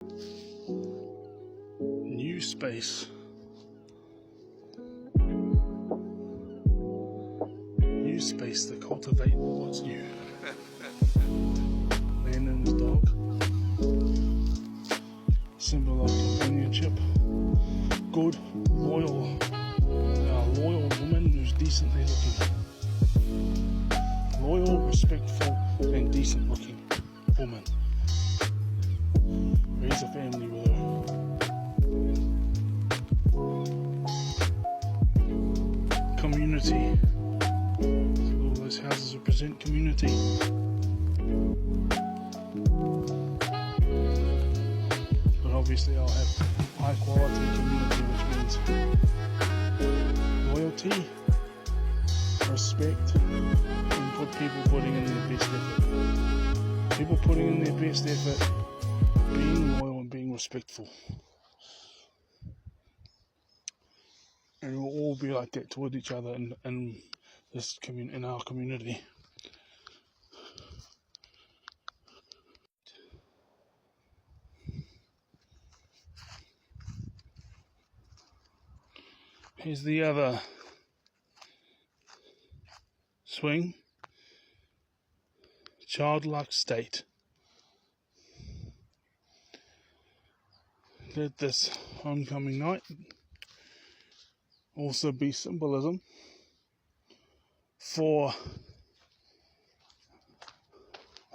New space. New space to cultivate what's new. Man and his dog. Symbol of companionship. Good, loyal woman who's decently looking. Loyal, respectful, and decent looking woman. Raise a family with her. Community. All those houses represent community. But obviously I'll have high quality community, which means loyalty, respect, and people putting in their best effort. People putting in their best effort, being loyal and being respectful. And we'll all be like that toward each other in our community. Here's the other swing. Childlike state. Let this homecoming night also be symbolism for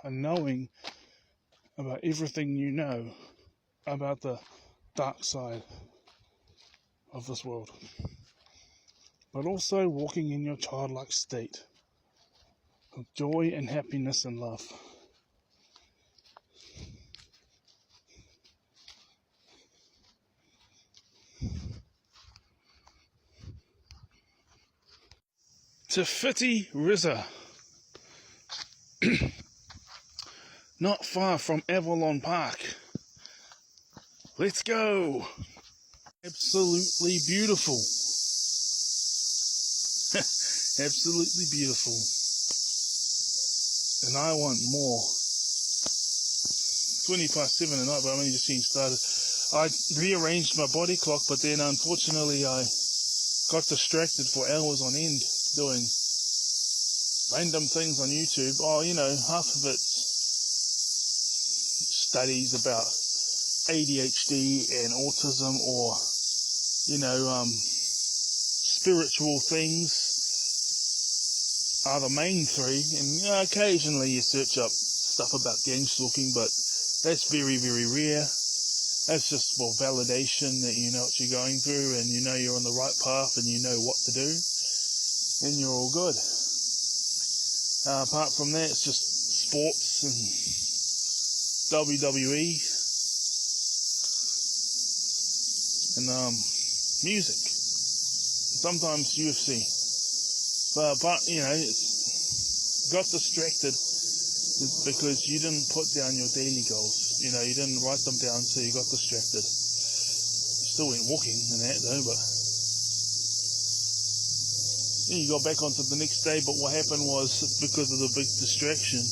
a knowing about everything you know about the dark side of this world, but also walking in your childlike state of joy and happiness and love. Te Whiti River, not far from Avalon Park. Let's go! Absolutely beautiful. Absolutely beautiful. And I want more. 7:20 at night, but I'm only just getting started. I rearranged my body clock, but then unfortunately I got distracted for hours on end doing random things on YouTube. Half of it's studies about ADHD and autism, or spiritual things are the main three, and occasionally you search up stuff about gang stalking, but that's very, very rare. That's just for validation that you know what you're going through and you know you're on the right path and you know what to do, and you're all good. Apart from that, it's just sports and WWE and music, sometimes UFC. But it's got distracted because you didn't put down your daily goals. You didn't write them down, so you got distracted. You still went walking and that though, but you got back onto the next day. But what happened was, because of the big distraction,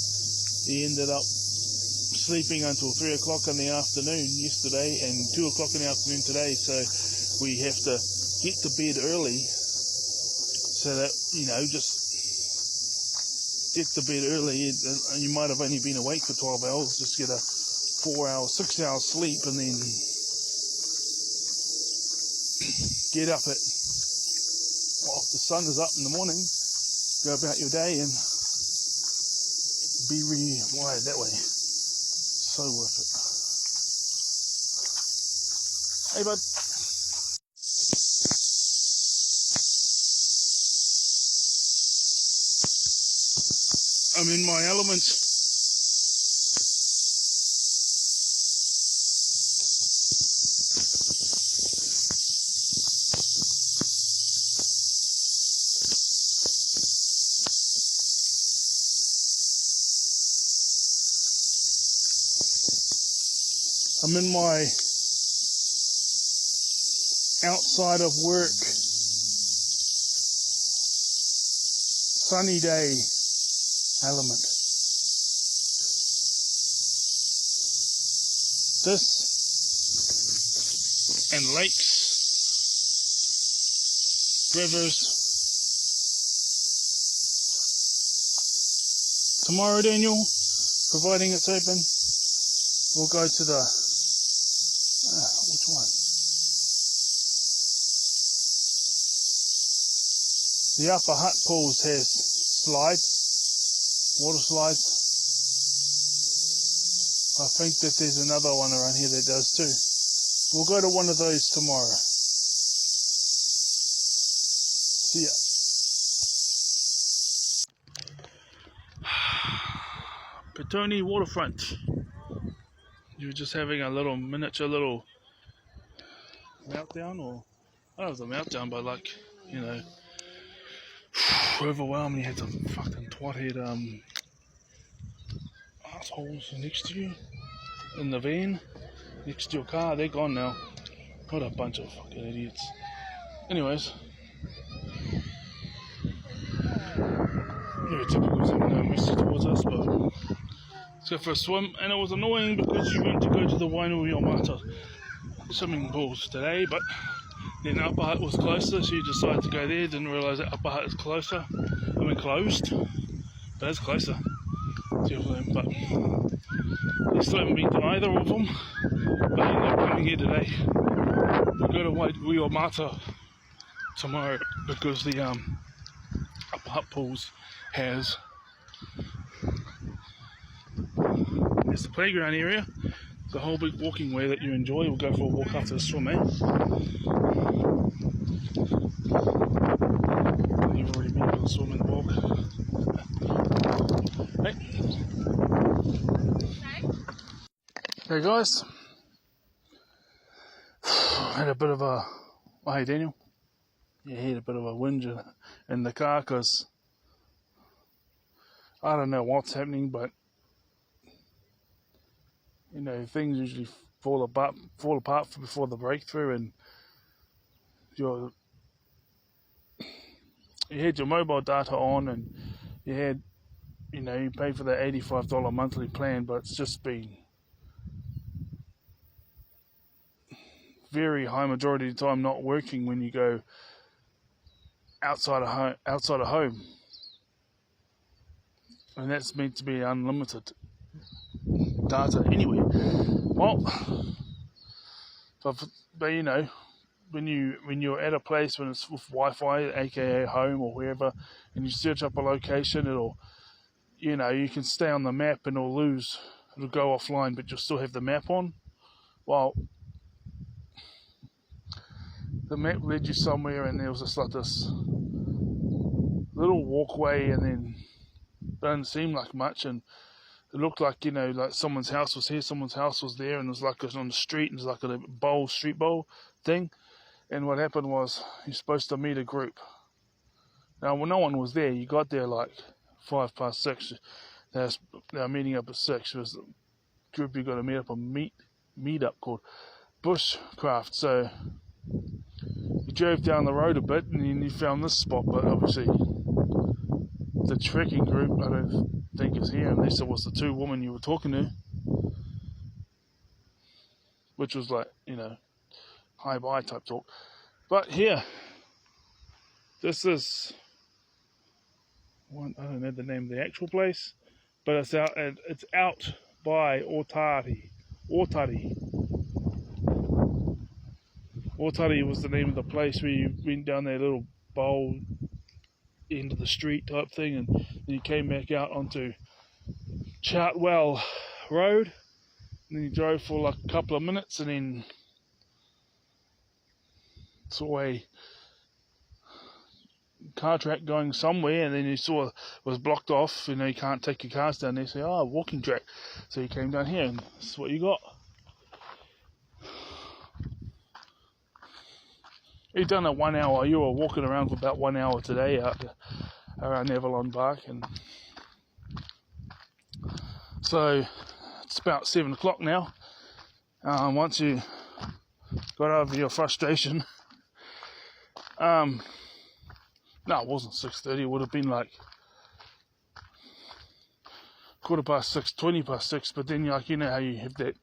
he ended up sleeping until 3 o'clock in the afternoon yesterday and 2 o'clock in the afternoon today. So we have to get to bed early so that, just get to bed early. And you might have only been awake for 12 hours, just get a 6 hour sleep, and then get up the sun is up in the morning, go about your day and be rewired that way. So worth it. Hey bud. I'm in my element. I'm in my outside of work sunny day element. This and lakes, rivers. Tomorrow, Daniel, providing it's open, we'll go to the, which one? The Upper Hutt Pools has slides, water slides. I think that there's another one around here that does too. We'll go to one of those tomorrow. See ya. Petone waterfront. You were just having a little miniature little meltdown, or I don't know if it was a meltdown, but like, you know, overwhelmed. You had some fucking twat-head assholes next to you in the van, next to your car. They're gone now. What a bunch of fucking idiots. Anyways, very typical, having no mercy towards us, but let's go for a swim. And it was annoying because you went to go to the Wainuiomata swimming pools today, but then Upper Hutt was closer, so you decided to go there. Didn't realise that Upper Hutt is closer. I mean closed, but it's closer. But you still haven't been to either of them, but you ended up coming here today. We go to Wainuiomata tomorrow because the Upper Hutt pools has it's the playground area. It's a whole big walking way that you enjoy. We'll go for a walk after the swim, eh? You've already been to the swim and walk. Hey guys, had a bit of a, oh hey Daniel, yeah, had a bit of a whinge in the car because I don't know what's happening, but you know, things usually fall apart before the breakthrough, and you had your mobile data on, and you had, you know, you paid for that $85 monthly plan, but it's just been very high majority of the time not working when you go outside of home, and that's meant to be unlimited data anyway. Well, but you know, when you're at a place when it's with Wi-Fi, aka home or wherever, and you search up a location, it'll, you know, you can stay on the map and it'll go offline, but you'll still have the map on. Well, the map led you somewhere, and there was just like this little walkway, and then it didn't seem like much, and it looked like, you know, like someone's house was here, someone's house was there, and it was like it was on the street, and it was like a street bowl thing. And what happened was, you're supposed to meet a group. Now, when no one was there, you got there like 6:05. They were meeting up at 6. It was a group you got to meet up, meet up called Bushcraft. So you drove down the road a bit, and then you found this spot, but obviously the trekking group, I don't think is here, unless it was the two women you were talking to, which was like, you know, hi-bye type talk. But here, this is one, I don't know the name of the actual place, but it's out by Otari. Otari was the name of the place where you went down that little bowl end of the street type thing, and then you came back out onto Chartwell Road, and then you drove for like a couple of minutes, and then saw a car track going somewhere, and then you saw it was blocked off. You know, you can't take your cars down there. So, oh, walking track. So you came down here, and this is what you got. You've done it 1 hour. You were walking around for about 1 hour today out around Avalon Park, and so it's about 7 o'clock now. Once you got over your frustration, no, it wasn't 6:30. It would have been like 6:15, 20 past 6. But then, like, you know how you have that,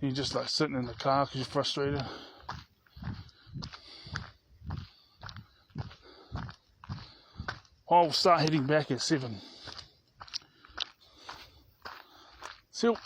you're just like sitting in the car because you're frustrated. I'll start heading back at 7. See you.